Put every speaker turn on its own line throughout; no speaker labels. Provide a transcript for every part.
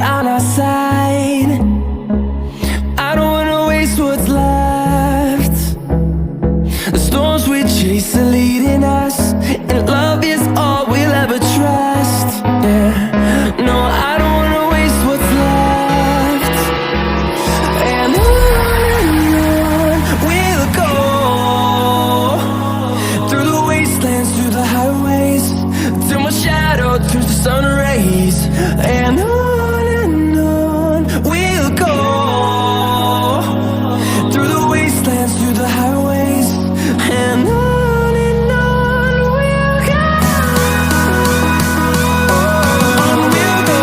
on our side. I don't wanna waste what's left. The storms we chase are leading us, and love is all we'll ever trust. Yeah, no, I don't wanna waste what's left. And on we'll go, through the wastelands, through the highways, till my shadow turns to sun rays. And on we'll go, through the wastelands, through the highways, and on we'll go. On we'll go.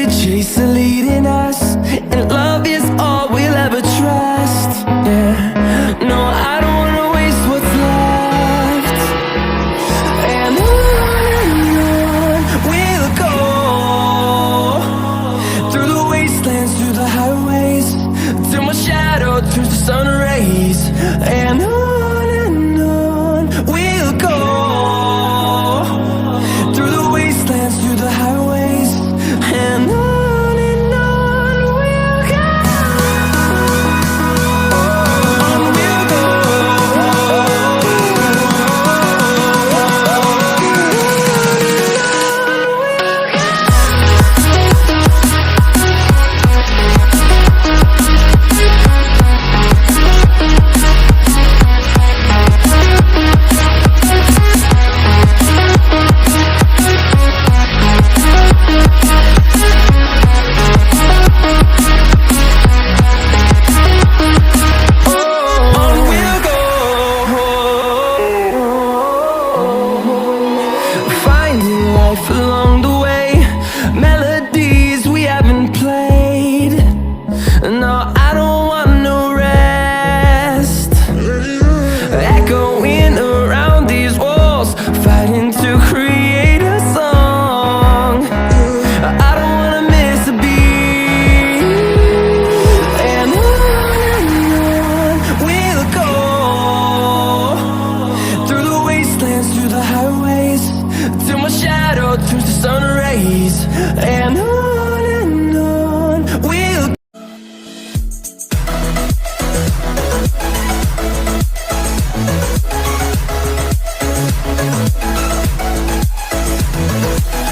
we chase are leading us, and love is all we'll ever trust. Yeah, no, I don't wanna waste what's left. And on we'll go, through the wastelands, through the highways, till my shadow turns to sun rays. And on we'll go, through the wastelands, through the highways, and on we'll go. On we'll go. Along the way, melodies we haven't played. No, I don't want no rest. Echoing around these walls, fighting to create a song. I don't wanna miss a beat. And on we'll go, through the wastelands, through the highways, till my shadow turns to sun rays. And on